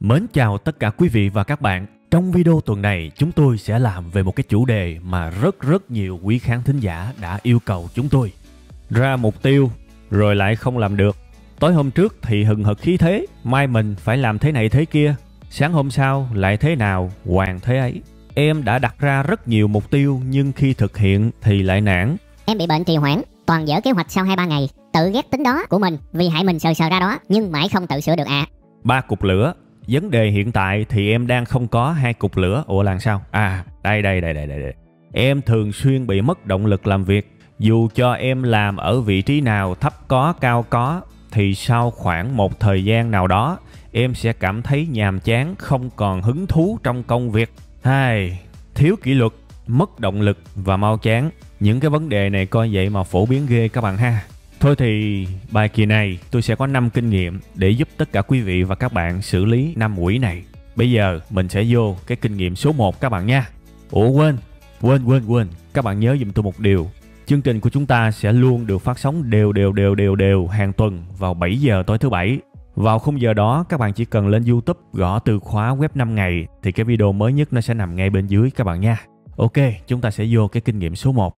Mến chào tất cả quý vị và các bạn. Trong video tuần này, chúng tôi sẽ làm về một cái chủ đề mà rất nhiều quý khán thính giả đã yêu cầu chúng tôi. Ra mục tiêu, rồi lại không làm được. Tối hôm trước thì hừng hực khí thế, mai mình phải làm thế này thế kia. Sáng hôm sau lại thế nào, hoàng thế ấy. Em đã đặt ra rất nhiều mục tiêu nhưng khi thực hiện thì lại nản. Em bị bệnh trì hoãn, toàn dỡ kế hoạch sau 2-3 ngày. Tự ghét tính đó của mình vì hại mình sờ ra đó nhưng mãi không tự sửa được ạ. 3 cục lửa. Vấn đề hiện tại thì em đang không có 2 cục lửa. Ủa là sao? Đây. Em thường xuyên bị mất động lực làm việc. Dù cho em làm ở vị trí nào, thấp có, cao có, thì sau khoảng một thời gian nào đó, em sẽ cảm thấy nhàm chán, không còn hứng thú trong công việc. Thiếu kỷ luật, mất động lực và mau chán. Những cái vấn đề này coi vậy mà phổ biến ghê các bạn ha. Thôi thì bài kỳ này tôi sẽ có 5 kinh nghiệm để giúp tất cả quý vị và các bạn xử lý 5 quỷ này. Bây giờ mình sẽ vô cái kinh nghiệm số 1 các bạn nha. Ủa quên. Các bạn nhớ giùm tôi một điều. Chương trình của chúng ta sẽ luôn được phát sóng đều hàng tuần vào 7 giờ tối thứ Bảy. Vào khung giờ đó các bạn chỉ cần lên YouTube gõ từ khóa web 5 ngày thì cái video mới nhất nó sẽ nằm ngay bên dưới các bạn nha. Ok, chúng ta sẽ vô cái kinh nghiệm số 1.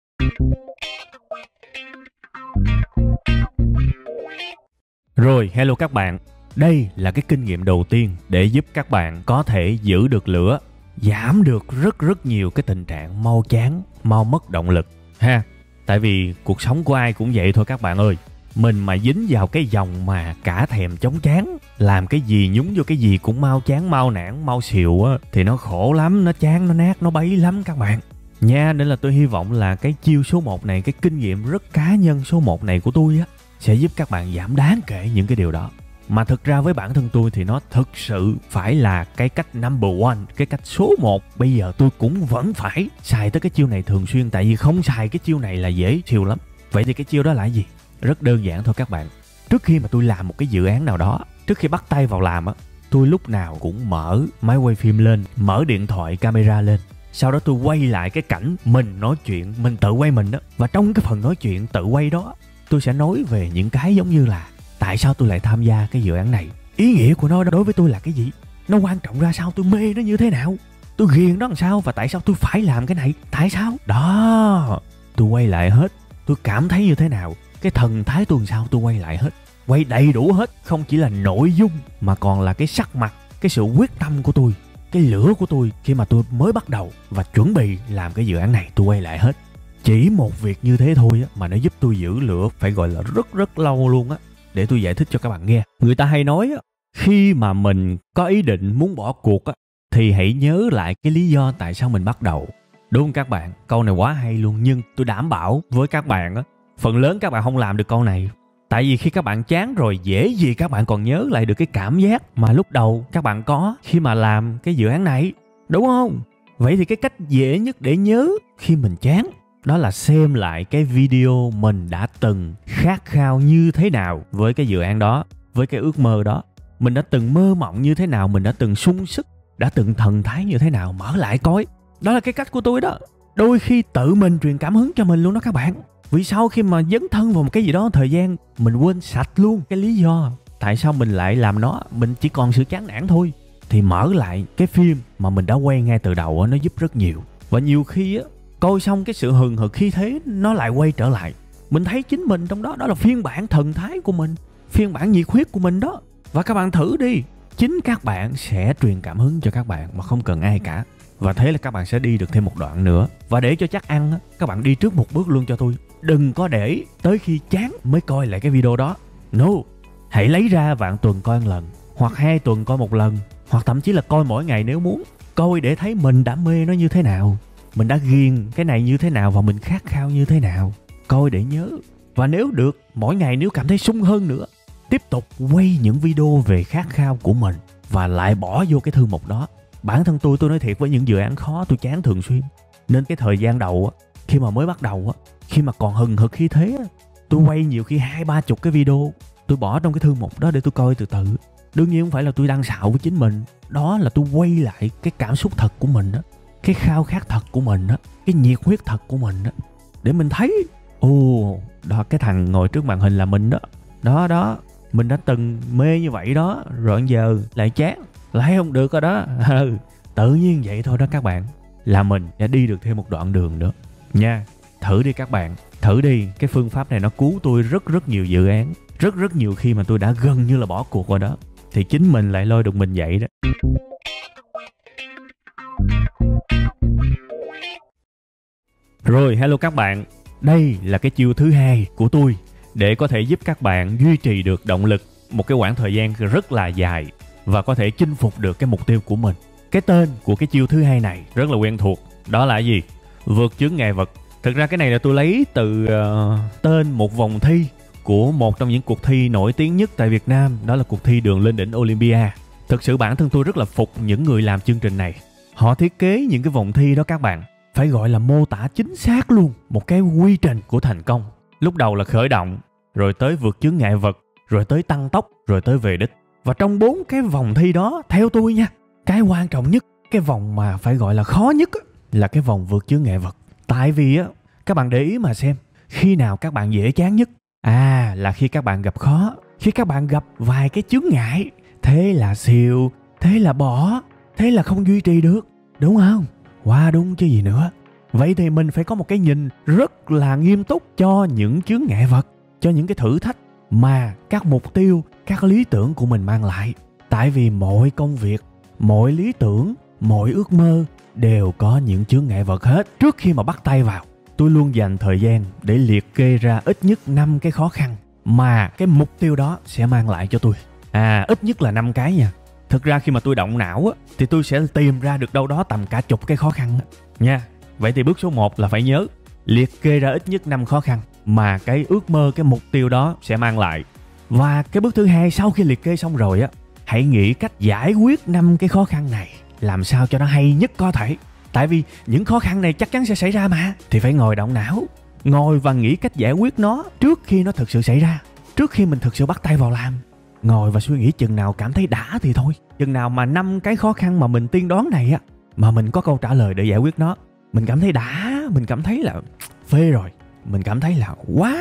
Rồi, hello các bạn. Đây là cái kinh nghiệm đầu tiên để giúp các bạn có thể giữ được lửa, giảm được rất nhiều cái tình trạng mau chán, mau mất động lực ha. Tại vì cuộc sống của ai cũng vậy thôi các bạn ơi. Mình mà dính vào cái dòng mà cả thèm chóng chán, làm cái gì nhúng vô cái gì cũng mau chán, mau nản, mau xìu á, thì nó khổ lắm, nó chán, nó nát, nó bấy lắm các bạn nha. Nên là tôi hy vọng là cái chiêu số 1 này, cái kinh nghiệm rất cá nhân số 1 này của tôi á, sẽ giúp các bạn giảm đáng kể những cái điều đó. Mà thực ra với bản thân tôi thì nó thực sự phải là cái cách number one, cái cách số 1. Bây giờ tôi cũng vẫn phải xài tới cái chiêu này thường xuyên. Tại vì không xài cái chiêu này là dễ xìu lắm. Vậy thì cái chiêu đó là gì? Rất đơn giản thôi các bạn. Trước khi mà tôi làm một cái dự án nào đó, trước khi bắt tay vào làm á, tôi lúc nào cũng mở máy quay phim lên, mở điện thoại camera lên. Sau đó tôi quay lại cái cảnh mình nói chuyện, mình tự quay mình đó. Và trong cái phần nói chuyện tự quay đó, tôi sẽ nói về những cái giống như là tại sao tôi lại tham gia cái dự án này, ý nghĩa của nó đối với tôi là cái gì, nó quan trọng ra sao, tôi mê nó như thế nào, tôi ghiền nó làm sao, và tại sao tôi phải làm cái này, tại sao đó. Tôi quay lại hết, tôi cảm thấy như thế nào, cái thần thái tôi làm sao, tôi quay lại hết, quay đầy đủ hết. Không chỉ là nội dung mà còn là cái sắc mặt, cái sự quyết tâm của tôi, cái lửa của tôi khi mà tôi mới bắt đầu và chuẩn bị làm cái dự án này. Tôi quay lại hết. Chỉ một việc như thế thôi á, mà nó giúp tôi giữ lửa phải gọi là rất lâu luôn á. Để tôi giải thích cho các bạn nghe. Người ta hay nói á, khi mà mình có ý định muốn bỏ cuộc á, thì hãy nhớ lại cái lý do tại sao mình bắt đầu. Đúng không các bạn? Câu này quá hay luôn. Nhưng tôi đảm bảo với các bạn á, phần lớn các bạn không làm được câu này. Tại vì khi các bạn chán rồi, dễ gì các bạn còn nhớ lại được cái cảm giác mà lúc đầu các bạn có khi mà làm cái dự án này. Đúng không? Vậy thì cái cách dễ nhất để nhớ khi mình chán, đó là xem lại cái video mình đã từng khát khao như thế nào với cái dự án đó, với cái ước mơ đó. Mình đã từng mơ mộng như thế nào, mình đã từng sung sức, đã từng thần thái như thế nào, mở lại coi. Đó là cái cách của tôi đó. Đôi khi tự mình truyền cảm hứng cho mình luôn đó các bạn. Vì sau khi mà dấn thân vào một cái gì đó thời gian, mình quên sạch luôn cái lý do tại sao mình lại làm nó, mình chỉ còn sự chán nản thôi. Thì mở lại cái phim mà mình đã quay ngay từ đầu đó, nó giúp rất nhiều. Và nhiều khi á, coi xong cái sự hừng hực khí thế nó lại quay trở lại. Mình thấy chính mình trong đó, đó là phiên bản thần thái của mình, phiên bản nhiệt huyết của mình đó. Và các bạn thử đi, chính các bạn sẽ truyền cảm hứng cho các bạn mà không cần ai cả. Và thế là các bạn sẽ đi được thêm một đoạn nữa. Và để cho chắc ăn, các bạn đi trước một bước luôn cho tôi. Đừng có để tới khi chán mới coi lại cái video đó. No, hãy lấy ra vạn tuần coi một lần, hoặc 2 tuần coi một lần, hoặc thậm chí là coi mỗi ngày nếu muốn. Coi để thấy mình đã mê nó như thế nào, mình đã ghiền cái này như thế nào và mình khát khao như thế nào. Coi để nhớ. Và nếu được, mỗi ngày nếu cảm thấy sung hơn nữa, tiếp tục quay những video về khát khao của mình và lại bỏ vô cái thư mục đó. Bản thân tôi nói thiệt, với những dự án khó tôi chán thường xuyên. Nên cái thời gian đầu á, khi mà mới bắt đầu á, khi mà còn hừng hực khí thế á, tôi quay nhiều khi 20-30 cái video, tôi bỏ trong cái thư mục đó để tôi coi từ từ. Đương nhiên không phải là tôi đăng xạo với chính mình, đó là tôi quay lại cái cảm xúc thật của mình á, cái khao khát thật của mình á, cái nhiệt huyết thật của mình á, để mình thấy đó, cái thằng ngồi trước màn hình là mình đó. Đó, mình đã từng mê như vậy đó, rồi giờ lại chán, Lấy không được rồi đó. Tự nhiên vậy thôi đó các bạn, là mình sẽ đi được thêm một đoạn đường nữa nha. Thử đi các bạn, thử đi. Cái phương pháp này nó cứu tôi rất nhiều dự án. Rất nhiều khi mà tôi đã gần như là bỏ cuộc rồi đó, thì chính mình lại lôi được mình dậy đó. Rồi, hello các bạn. Đây là cái chiêu thứ hai của tôi để có thể giúp các bạn duy trì được động lực một cái quãng thời gian rất là dài và có thể chinh phục được cái mục tiêu của mình. Cái tên của cái chiêu thứ hai này rất là quen thuộc. Đó là gì? Vượt chướng ngại vật. Thực ra cái này là tôi lấy từ tên một vòng thi của một trong những cuộc thi nổi tiếng nhất tại Việt Nam. Đó là cuộc thi Đường Lên Đỉnh Olympia. Thực sự bản thân tôi rất là phục những người làm chương trình này. Họ thiết kế những cái vòng thi đó các bạn, phải gọi là mô tả chính xác luôn một cái quy trình của thành công. Lúc đầu là khởi động, rồi tới vượt chướng ngại vật, rồi tới tăng tốc, rồi tới về đích. Và trong 4 cái vòng thi đó, theo tôi nha, cái quan trọng nhất, cái vòng mà phải gọi là khó nhất là cái vòng vượt chướng ngại vật. Tại vì á, các bạn để ý mà xem, khi nào các bạn dễ chán nhất? Là khi các bạn gặp khó, khi các bạn gặp vài cái chướng ngại, thế là xìu, thế là bỏ, thế là không duy trì được, đúng không? Quá đúng chứ gì nữa. Vậy thì mình phải có một cái nhìn rất là nghiêm túc cho những chướng ngại vật, cho những cái thử thách mà các mục tiêu, các lý tưởng của mình mang lại. Tại vì mọi công việc, mọi lý tưởng, mọi ước mơ đều có những chướng ngại vật hết. Trước khi mà bắt tay vào, tôi luôn dành thời gian để liệt kê ra ít nhất 5 cái khó khăn mà cái mục tiêu đó sẽ mang lại cho tôi. Ít nhất là 5 cái nha. Thực ra khi mà tôi động não á, thì tôi sẽ tìm ra được đâu đó tầm cả chục cái khó khăn á, nha. Vậy thì bước số 1 là phải nhớ liệt kê ra ít nhất 5 khó khăn mà cái ước mơ, cái mục tiêu đó sẽ mang lại. Và cái bước thứ hai, sau khi liệt kê xong rồi á, hãy nghĩ cách giải quyết 5 cái khó khăn này làm sao cho nó hay nhất có thể. Tại vì những khó khăn này chắc chắn sẽ xảy ra mà, thì phải ngồi động não, ngồi và nghĩ cách giải quyết nó trước khi nó thực sự xảy ra, trước khi mình thực sự bắt tay vào làm. Ngồi và suy nghĩ chừng nào cảm thấy đã thì thôi. Chừng nào mà 5 cái khó khăn mà mình tiên đoán này á, mà mình có câu trả lời để giải quyết nó, mình cảm thấy đã, mình cảm thấy là phê rồi, mình cảm thấy là quá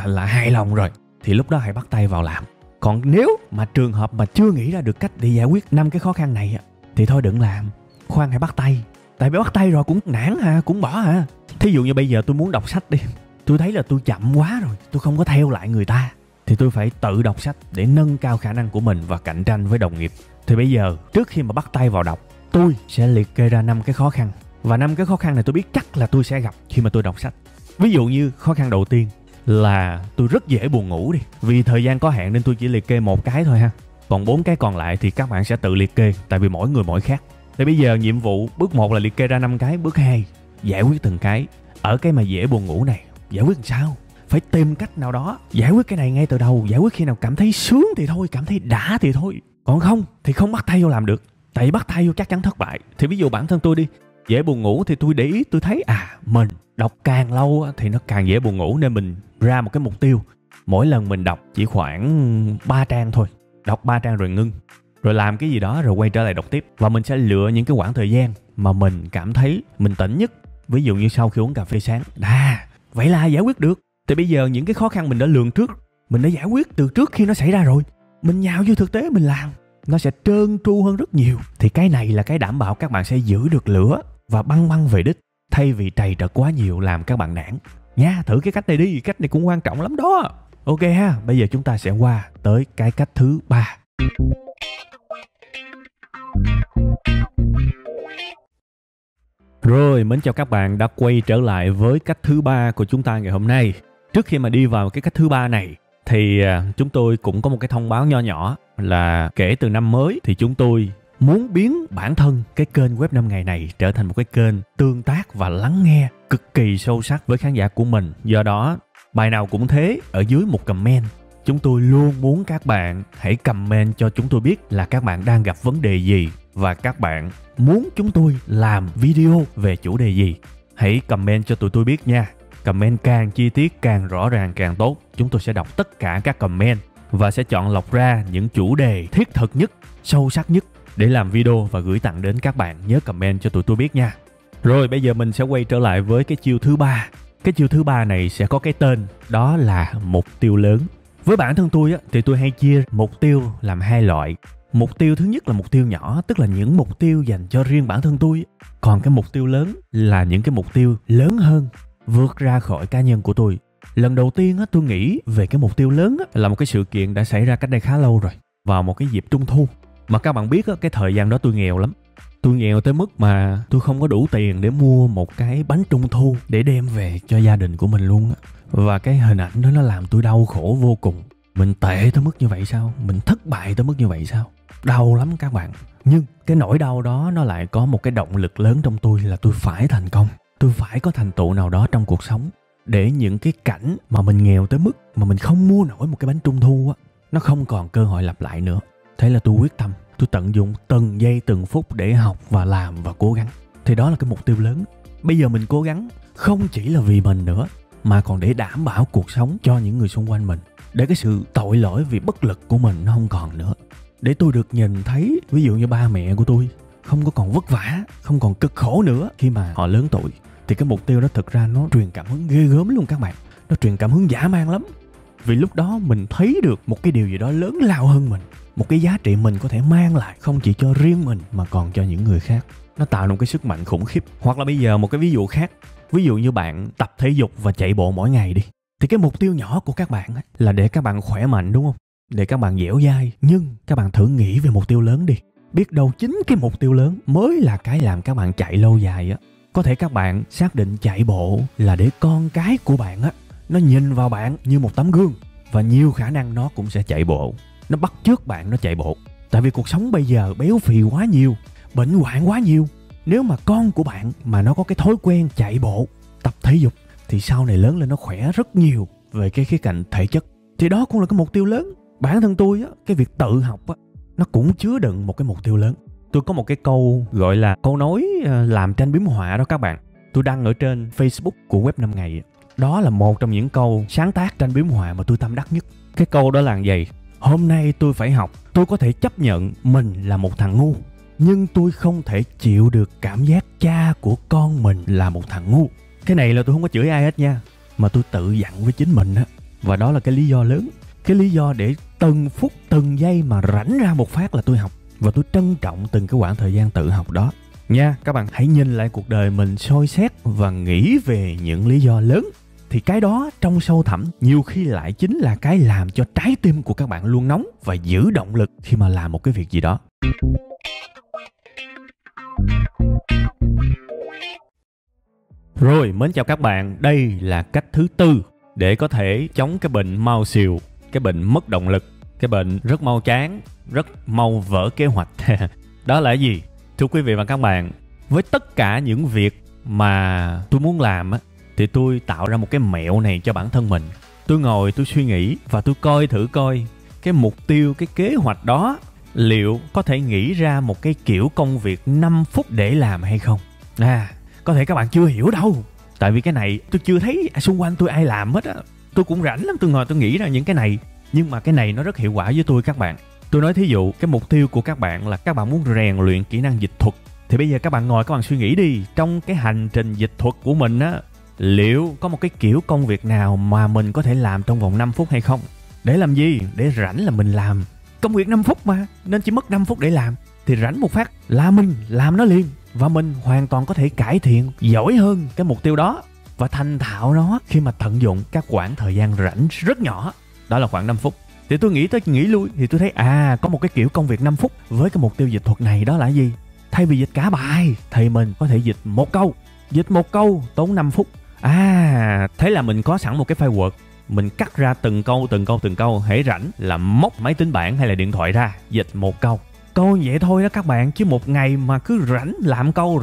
là hài lòng rồi, thì lúc đó hãy bắt tay vào làm. Còn nếu mà trường hợp mà chưa nghĩ ra được cách để giải quyết 5 cái khó khăn này á, thì thôi đừng làm, khoan hãy bắt tay. Tại vì bắt tay rồi cũng nản cũng bỏ Thí dụ như bây giờ tôi muốn đọc sách đi, tôi thấy là tôi chậm quá rồi, tôi không có theo lại người ta, thì tôi phải tự đọc sách để nâng cao khả năng của mình và cạnh tranh với đồng nghiệp. Thì bây giờ trước khi mà bắt tay vào đọc, tôi sẽ liệt kê ra 5 cái khó khăn. Và 5 cái khó khăn này tôi biết chắc là tôi sẽ gặp khi mà tôi đọc sách. Ví dụ như khó khăn đầu tiên là tôi rất dễ buồn ngủ đi. Vì thời gian có hạn nên tôi chỉ liệt kê 1 cái thôi ha. Còn 4 cái còn lại thì các bạn sẽ tự liệt kê, tại vì mỗi người mỗi khác. Thì bây giờ nhiệm vụ bước 1 là liệt kê ra 5 cái, bước 2 giải quyết từng cái. Ở cái mà dễ buồn ngủ này, giải quyết làm sao? Phải tìm cách nào đó giải quyết cái này ngay từ đầu. Giải quyết khi nào cảm thấy sướng thì thôi, cảm thấy đã thì thôi. Còn không thì không bắt tay vô làm được. Tại vì bắt tay vô chắc chắn thất bại. Thì ví dụ bản thân tôi đi, dễ buồn ngủ thì tôi để ý, tôi thấy mình đọc càng lâu thì nó càng dễ buồn ngủ. Nên mình ra một cái mục tiêu, mỗi lần mình đọc chỉ khoảng 3 trang thôi. Đọc 3 trang rồi ngưng, rồi làm cái gì đó rồi quay trở lại đọc tiếp. Và mình sẽ lựa những cái khoảng thời gian mà mình cảm thấy mình tỉnh nhất. Ví dụ như sau khi uống cà phê sáng. Vậy là giải quyết được. Thì bây giờ những cái khó khăn mình đã lường trước, mình đã giải quyết từ trước khi nó xảy ra rồi, mình nhào vô thực tế mình làm, nó sẽ trơn tru hơn rất nhiều. Thì cái này là cái đảm bảo các bạn sẽ giữ được lửa và băng về đích, thay vì trầy trật quá nhiều làm các bạn nản nha. Thử cái cách này đi, cách này cũng quan trọng lắm đó. Ok ha, bây giờ chúng ta sẽ qua tới cái cách thứ 3. Rồi, mến chào các bạn đã quay trở lại với cách thứ 3 của chúng ta ngày hôm nay. Trước khi mà đi vào cái cách thứ 3 này thì chúng tôi cũng có một cái thông báo nho nhỏ là kể từ năm mới thì chúng tôi muốn biến bản thân cái kênh Web 5 ngày này trở thành một cái kênh tương tác và lắng nghe cực kỳ sâu sắc với khán giả của mình. Do đó, bài nào cũng thế, ở dưới một comment, chúng tôi luôn muốn các bạn hãy comment cho chúng tôi biết là các bạn đang gặp vấn đề gì và các bạn muốn chúng tôi làm video về chủ đề gì. Hãy comment cho tụi tôi biết nha. Comment càng chi tiết, càng rõ ràng càng tốt. Chúng tôi sẽ đọc tất cả các comment và sẽ chọn lọc ra những chủ đề thiết thực nhất, sâu sắc nhất để làm video và gửi tặng đến các bạn. Nhớ comment cho tụi tôi biết nha. Rồi bây giờ mình sẽ quay trở lại với cái chiêu thứ 3. Cái chiêu thứ 3 này sẽ có cái tên đó là mục tiêu lớn. Với bản thân tôi thì tôi hay chia mục tiêu làm 2 loại. Mục tiêu thứ nhất là mục tiêu nhỏ, tức là những mục tiêu dành cho riêng bản thân tôi. Còn cái mục tiêu lớn là những cái mục tiêu lớn hơn, vượt ra khỏi cá nhân của tôi. Lần đầu tiên á, tôi nghĩ về cái mục tiêu lớn á, là một cái sự kiện đã xảy ra cách đây khá lâu rồi, vào một cái dịp Trung Thu. Mà các bạn biết á, cái thời gian đó tôi nghèo lắm. Tôi nghèo tới mức mà tôi không có đủ tiền để mua một cái bánh Trung Thu để đem về cho gia đình của mình luôn á. Và cái hình ảnh đó nó làm tôi đau khổ vô cùng. Mình tệ tới mức như vậy sao? Mình thất bại tới mức như vậy sao? Đau lắm các bạn. Nhưng cái nỗi đau đó nó lại có một cái động lực lớn trong tôi là tôi phải thành công. Tôi phải có thành tựu nào đó trong cuộc sống. Để những cái cảnh mà mình nghèo tới mức mà mình không mua nổi một cái bánh Trung Thu á, nó không còn cơ hội lặp lại nữa. Thế là tôi quyết tâm, tôi tận dụng từng giây từng phút để học và làm và cố gắng. Thì đó là cái mục tiêu lớn. Bây giờ mình cố gắng không chỉ là vì mình nữa, mà còn để đảm bảo cuộc sống cho những người xung quanh mình. Để cái sự tội lỗi vì bất lực của mình nó không còn nữa. Để tôi được nhìn thấy, ví dụ như ba mẹ của tôi không có còn vất vả, không còn cực khổ nữa khi mà họ lớn tuổi. Thì cái mục tiêu đó thực ra nó truyền cảm hứng ghê gớm luôn các bạn. Nó truyền cảm hứng dã man lắm. Vì lúc đó mình thấy được một cái điều gì đó lớn lao hơn mình. Một cái giá trị mình có thể mang lại không chỉ cho riêng mình mà còn cho những người khác. Nó tạo ra một cái sức mạnh khủng khiếp. Hoặc là bây giờ một cái ví dụ khác. Ví dụ như bạn tập thể dục và chạy bộ mỗi ngày đi. Thì cái mục tiêu nhỏ của các bạn là để các bạn khỏe mạnh, đúng không? Để các bạn dẻo dai. Nhưng các bạn thử nghĩ về mục tiêu lớn đi. Biết đâu chính cái mục tiêu lớn mới là cái làm các bạn chạy lâu dài á. Có thể các bạn xác định chạy bộ là để con cái của bạn á, nó nhìn vào bạn như một tấm gương. Và nhiều khả năng nó cũng sẽ chạy bộ. Nó bắt chước bạn nó chạy bộ. Tại vì cuộc sống bây giờ béo phì quá nhiều, bệnh hoạn quá nhiều. Nếu mà con của bạn mà nó có cái thói quen chạy bộ, tập thể dục, thì sau này lớn lên nó khỏe rất nhiều về cái khía cạnh thể chất. Thì đó cũng là cái mục tiêu lớn. Bản thân tôi á, cái việc tự học á, nó cũng chứa đựng một cái mục tiêu lớn. Tôi có một cái câu gọi là câu nói làm tranh biếm họa đó các bạn. Tôi đăng ở trên Facebook của Web 5 ngày. Đó là một trong những câu sáng tác tranh biếm họa mà tôi tâm đắc nhất. Cái câu đó là gì? Hôm nay tôi phải học. Tôi có thể chấp nhận mình là một thằng ngu, nhưng tôi không thể chịu được cảm giác cha của con mình là một thằng ngu. Cái này là tôi không có chửi ai hết nha, mà tôi tự dặn với chính mình á. Và đó là cái lý do lớn. Cái lý do để từng phút từng giây mà rảnh ra một phát là tôi học. Và tôi trân trọng từng cái quãng thời gian tự học đó. Nha, các bạn hãy nhìn lại cuộc đời mình, soi xét và nghĩ về những lý do lớn. Thì cái đó trong sâu thẳm nhiều khi lại chính là cái làm cho trái tim của các bạn luôn nóng và giữ động lực khi mà làm một cái việc gì đó. Rồi, mến chào các bạn. Đây là cách thứ tư để có thể chống cái bệnh mau xìu, cái bệnh mất động lực, cái bệnh rất mau chán, rất mau vỡ kế hoạch. Đó là gì? Thưa quý vị và các bạn, với tất cả những việc mà tôi muốn làm á, thì tôi tạo ra một cái mẹo này cho bản thân mình. Tôi ngồi tôi suy nghĩ và tôi thử coi cái mục tiêu, cái kế hoạch đó liệu có thể nghĩ ra một cái kiểu công việc 5 phút để làm hay không. Có thể các bạn chưa hiểu đâu. Tại vì cái này tôi chưa thấy xung quanh tôi ai làm hết á. Tôi cũng rảnh lắm, tôi ngồi tôi nghĩ ra những cái này. Nhưng mà cái này nó rất hiệu quả với tôi các bạn. Tôi nói thí dụ, cái mục tiêu của các bạn là các bạn muốn rèn luyện kỹ năng dịch thuật. Thì bây giờ các bạn ngồi các bạn suy nghĩ đi. Trong cái hành trình dịch thuật của mình á, liệu có một cái kiểu công việc nào mà mình có thể làm trong vòng 5 phút hay không? Để làm gì? Để rảnh là mình làm. Công việc 5 phút mà, nên chỉ mất 5 phút để làm. Thì rảnh một phát là mình làm nó liền. Và mình hoàn toàn có thể cải thiện, giỏi hơn cái mục tiêu đó và thành thạo nó khi mà tận dụng các khoảng thời gian rảnh rất nhỏ. Đó là khoảng 5 phút. Thì tôi nghĩ tới nghĩ lui thì tôi thấy có một cái kiểu công việc 5 phút với cái mục tiêu dịch thuật này, đó là gì? Thay vì dịch cả bài thì mình có thể dịch một câu. Dịch một câu tốn 5 phút. Thế là mình có sẵn một cái file Word. Mình cắt ra từng câu. Hễ rảnh là móc máy tính bảng hay là điện thoại ra, dịch một câu. Câu vậy thôi đó các bạn. Chứ một ngày mà cứ rảnh làm câu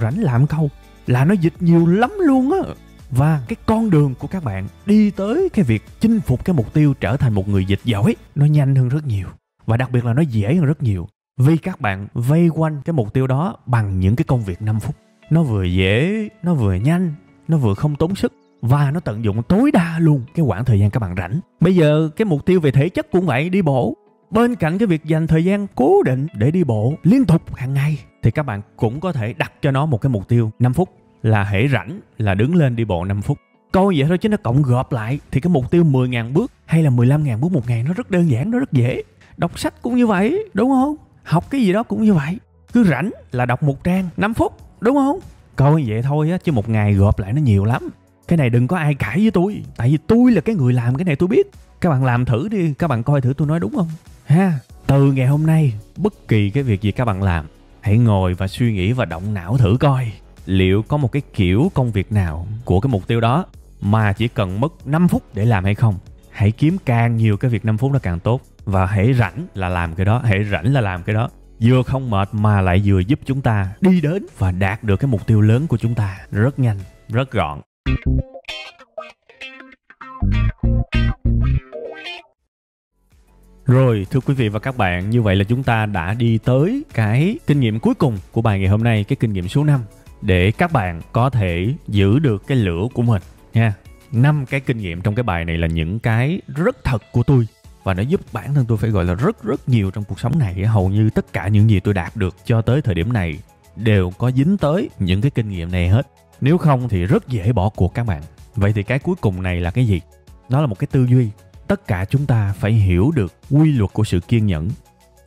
là nó dịch nhiều lắm luôn á. Và cái con đường của các bạn đi tới cái việc chinh phục cái mục tiêu trở thành một người dịch giỏi nó nhanh hơn rất nhiều. Và đặc biệt là nó dễ hơn rất nhiều. Vì các bạn vây quanh cái mục tiêu đó bằng những cái công việc 5 phút. Nó vừa dễ, nó vừa nhanh, nó vừa không tốn sức. Và nó tận dụng tối đa luôn cái khoảng thời gian các bạn rảnh. Bây giờ cái mục tiêu về thể chất cũng vậy, đi bộ. Bên cạnh cái việc dành thời gian cố định để đi bộ liên tục hàng ngày, thì các bạn cũng có thể đặt cho nó một cái mục tiêu 5 phút. Là hễ rảnh là đứng lên đi bộ 5 phút. Coi vậy thôi chứ nó cộng gộp lại thì cái mục tiêu 10.000 bước hay là 15.000 bước một ngày nó rất đơn giản, nó rất dễ. Đọc sách cũng như vậy, đúng không? Học cái gì đó cũng như vậy. Cứ rảnh là đọc một trang 5 phút, đúng không? Coi vậy thôi á, chứ một ngày gộp lại nó nhiều lắm. Cái này đừng có ai cãi với tôi, tại vì tôi là cái người làm cái này tôi biết. Các bạn làm thử đi, các bạn coi thử tôi nói đúng không ha. Từ ngày hôm nay, bất kỳ cái việc gì các bạn làm, hãy ngồi và suy nghĩ và động não thử coi liệu có một cái kiểu công việc nào của cái mục tiêu đó mà chỉ cần mất 5 phút để làm hay không. Hãy kiếm càng nhiều cái việc 5 phút nó càng tốt. Và hãy rảnh là làm cái đó, hãy rảnh là làm cái đó. Vừa không mệt mà lại vừa giúp chúng ta đi đến và đạt được cái mục tiêu lớn của chúng ta rất nhanh, rất gọn. Rồi, thưa quý vị và các bạn, như vậy là chúng ta đã đi tới cái kinh nghiệm cuối cùng của bài ngày hôm nay, cái kinh nghiệm số 5, để các bạn có thể giữ được cái lửa của mình nha. 5 cái kinh nghiệm trong cái bài này là những cái rất thật của tôi, và nó giúp bản thân tôi phải gọi là rất nhiều trong cuộc sống này. Hầu như tất cả những gì tôi đạt được cho tới thời điểm này đều có dính tới những cái kinh nghiệm này hết. Nếu không thì rất dễ bỏ cuộc các bạn. Vậy thì cái cuối cùng này là cái gì? Nó là một cái tư duy. Tất cả chúng ta phải hiểu được quy luật của sự kiên nhẫn.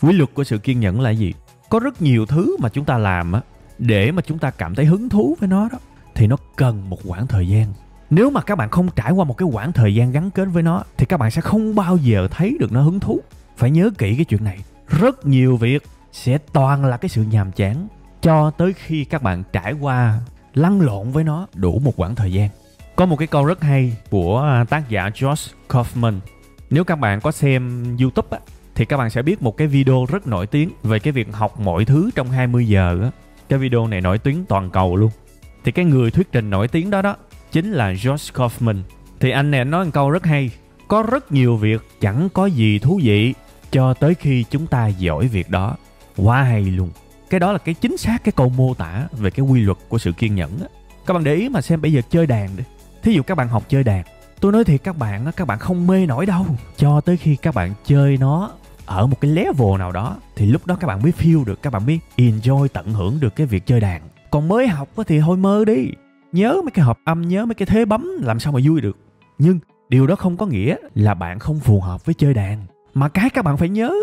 Quy luật của sự kiên nhẫn là gì? Có rất nhiều thứ mà chúng ta làm á, để mà chúng ta cảm thấy hứng thú với nó đó, thì nó cần một quãng thời gian. Nếu mà các bạn không trải qua một cái quãng thời gian gắn kết với nó, thì các bạn sẽ không bao giờ thấy được nó hứng thú. Phải nhớ kỹ cái chuyện này. Rất nhiều việc sẽ toàn là cái sự nhàm chán cho tới khi các bạn trải qua lăn lộn với nó đủ một quãng thời gian. Có một cái câu rất hay của tác giả Josh Kaufman. Nếu các bạn có xem YouTube á, thì các bạn sẽ biết một cái video rất nổi tiếng về cái việc học mọi thứ trong 20 giờ á. Cái video này nổi tiếng toàn cầu luôn. Thì cái người thuyết trình nổi tiếng đó chính là Josh Kaufman. Thì anh này nói một câu rất hay. Có rất nhiều việc chẳng có gì thú vị cho tới khi chúng ta giỏi việc đó. Quá hay luôn. Cái đó là cái chính xác cái câu mô tả về cái quy luật của sự kiên nhẫn á. Các bạn để ý mà xem, bây giờ chơi đàn đi. Thí dụ các bạn học chơi đàn, tôi nói thiệt các bạn không mê nổi đâu. Cho tới khi các bạn chơi nó ở một cái level nào đó, thì lúc đó các bạn mới feel được, các bạn mới enjoy, tận hưởng được cái việc chơi đàn. Còn mới học thì thôi mơ đi. Nhớ mấy cái hợp âm, nhớ mấy cái thế bấm làm sao mà vui được. Nhưng điều đó không có nghĩa là bạn không phù hợp với chơi đàn. Mà cái các bạn phải nhớ,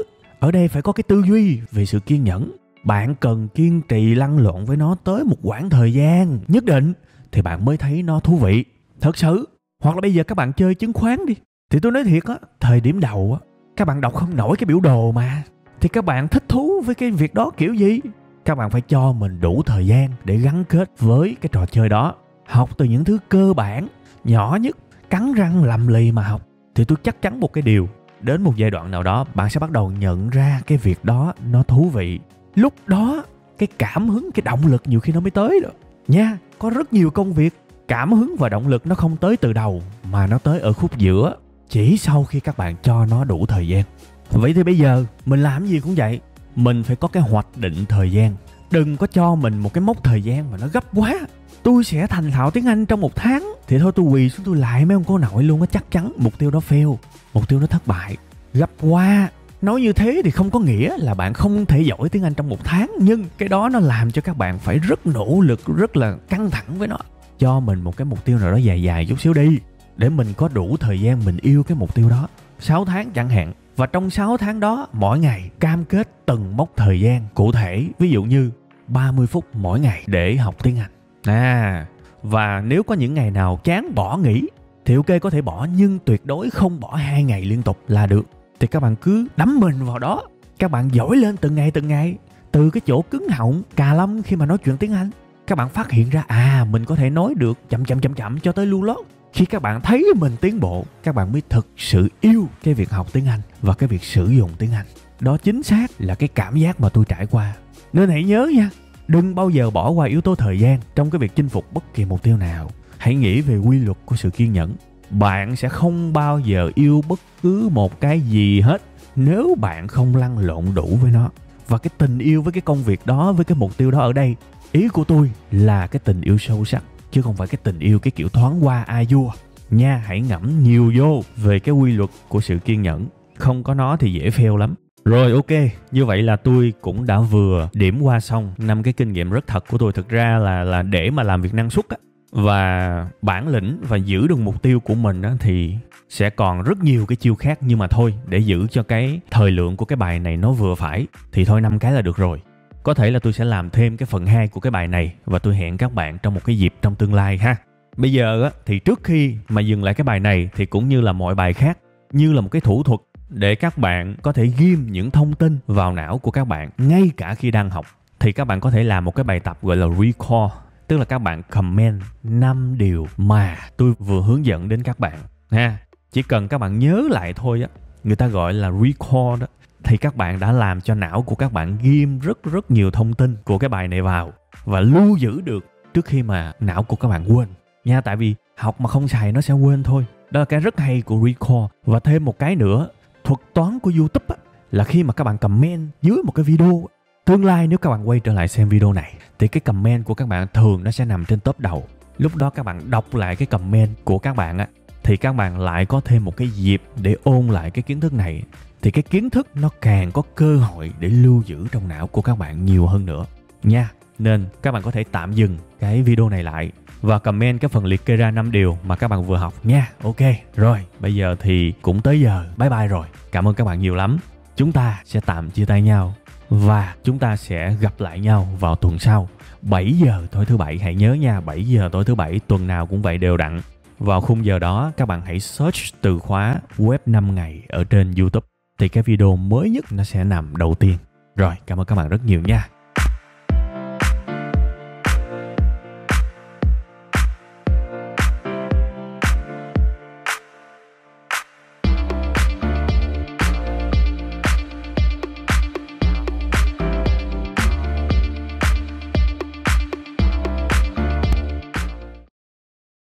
ở đây phải có cái tư duy về sự kiên nhẫn. Bạn cần kiên trì lăn lộn với nó tới một quãng thời gian nhất định thì bạn mới thấy nó thú vị. Thật sự. Hoặc là bây giờ các bạn chơi chứng khoán đi, thì tôi nói thiệt á, thời điểm đầu á, các bạn đọc không nổi cái biểu đồ mà, thì các bạn thích thú với cái việc đó kiểu gì? Các bạn phải cho mình đủ thời gian để gắn kết với cái trò chơi đó. Học từ những thứ cơ bản, nhỏ nhất, cắn răng lầm lì mà học. Thì tôi chắc chắn một cái điều, đến một giai đoạn nào đó bạn sẽ bắt đầu nhận ra cái việc đó nó thú vị. Lúc đó cái cảm hứng, cái động lực nhiều khi nó mới tới được nha. Có rất nhiều công việc cảm hứng và động lực nó không tới từ đầu, mà nó tới ở khúc giữa, chỉ sau khi các bạn cho nó đủ thời gian. Vậy thì bây giờ mình làm gì cũng vậy, mình phải có cái hoạch định thời gian. Đừng có cho mình một cái mốc thời gian mà nó gấp quá. Tôi sẽ thành thạo tiếng Anh trong 1 tháng, thì thôi tôi quỳ xuống tôi lại mấy ông cô nội luôn á. Chắc chắn mục tiêu đó fail, mục tiêu đó thất bại. Gấp quá. Nói như thế thì không có nghĩa là bạn không thể giỏi tiếng Anh trong 1 tháng, nhưng cái đó nó làm cho các bạn phải rất nỗ lực, rất là căng thẳng với nó. Cho mình một cái mục tiêu nào đó dài chút xíu đi, để mình có đủ thời gian mình yêu cái mục tiêu đó. 6 tháng chẳng hạn. Và trong 6 tháng đó, mỗi ngày cam kết từng mốc thời gian cụ thể. Ví dụ như 30 phút mỗi ngày để học tiếng Anh. Và nếu có những ngày nào chán bỏ nghỉ thì ok, có thể bỏ, nhưng tuyệt đối không bỏ 2 ngày liên tục là được. Thì các bạn cứ đắm mình vào đó. Các bạn giỏi lên từng ngày. Từ cái chỗ cứng họng, cà lâm khi mà nói chuyện tiếng Anh, các bạn phát hiện ra mình có thể nói được chậm cho tới lưu loát. Khi các bạn thấy mình tiến bộ, các bạn mới thực sự yêu cái việc học tiếng Anh và cái việc sử dụng tiếng Anh. Đó chính xác là cái cảm giác mà tôi trải qua. Nên hãy nhớ nha, đừng bao giờ bỏ qua yếu tố thời gian trong cái việc chinh phục bất kỳ mục tiêu nào. Hãy nghĩ về quy luật của sự kiên nhẫn. Bạn sẽ không bao giờ yêu bất cứ một cái gì hết nếu bạn không lăn lộn đủ với nó. Và cái tình yêu với cái công việc đó, với cái mục tiêu đó ở đây, ý của tôi là cái tình yêu sâu sắc, chứ không phải cái tình yêu cái kiểu thoáng qua a vua nha. Hãy ngẫm nhiều vô về cái quy luật của sự kiên nhẫn. Không có nó thì dễ fail lắm. Rồi ok, như vậy là tôi cũng đã vừa điểm qua xong 5 cái kinh nghiệm rất thật của tôi. Thực ra là để mà làm việc năng suất á, Và bản lĩnh và giữ được mục tiêu của mình á, thì sẽ còn rất nhiều cái chiêu khác. Nhưng mà thôi, để giữ cho cái thời lượng của cái bài này nó vừa phải thì thôi 5 cái là được rồi. Có thể là tôi sẽ làm thêm cái phần 2 của cái bài này và tôi hẹn các bạn trong một cái dịp trong tương lai ha. Bây giờ á, thì trước khi mà dừng lại cái bài này thì cũng như là mọi bài khác, như là một cái thủ thuật để các bạn có thể ghim những thông tin vào não của các bạn ngay cả khi đang học, thì các bạn có thể làm một cái bài tập gọi là recall. Tức là các bạn comment 5 điều mà tôi vừa hướng dẫn đến các bạn ha. Chỉ cần các bạn nhớ lại thôi á, người ta gọi là recall đó, thì các bạn đã làm cho não của các bạn ghim rất nhiều thông tin của cái bài này vào và lưu giữ được trước khi mà não của các bạn quên nha. Tại vì học mà không xài nó sẽ quên thôi. Đó là cái rất hay của recall. Và thêm một cái nữa, thuật toán của YouTube á, là khi mà các bạn comment dưới một cái video, tương lai nếu các bạn quay trở lại xem video này thì cái comment của các bạn thường nó sẽ nằm trên top đầu. Lúc đó các bạn đọc lại cái comment của các bạn á, thì các bạn lại có thêm một cái dịp để ôn lại cái kiến thức này. Thì cái kiến thức nó càng có cơ hội để lưu giữ trong não của các bạn nhiều hơn nữa nha. Nên các bạn có thể tạm dừng cái video này lại và comment cái phần liệt kê ra 5 điều mà các bạn vừa học nha. Ok, rồi bây giờ thì cũng tới giờ bye bye rồi. Cảm ơn các bạn nhiều lắm. Chúng ta sẽ tạm chia tay nhau và chúng ta sẽ gặp lại nhau vào tuần sau 7 giờ tối thứ Bảy. Hãy nhớ nha, 7 giờ tối thứ Bảy, tuần nào cũng vậy đều đặn. Vào khung giờ đó các bạn hãy search từ khóa web 5 ngày ở trên YouTube thì cái video mới nhất nó sẽ nằm đầu tiên. Rồi, cảm ơn các bạn rất nhiều nha.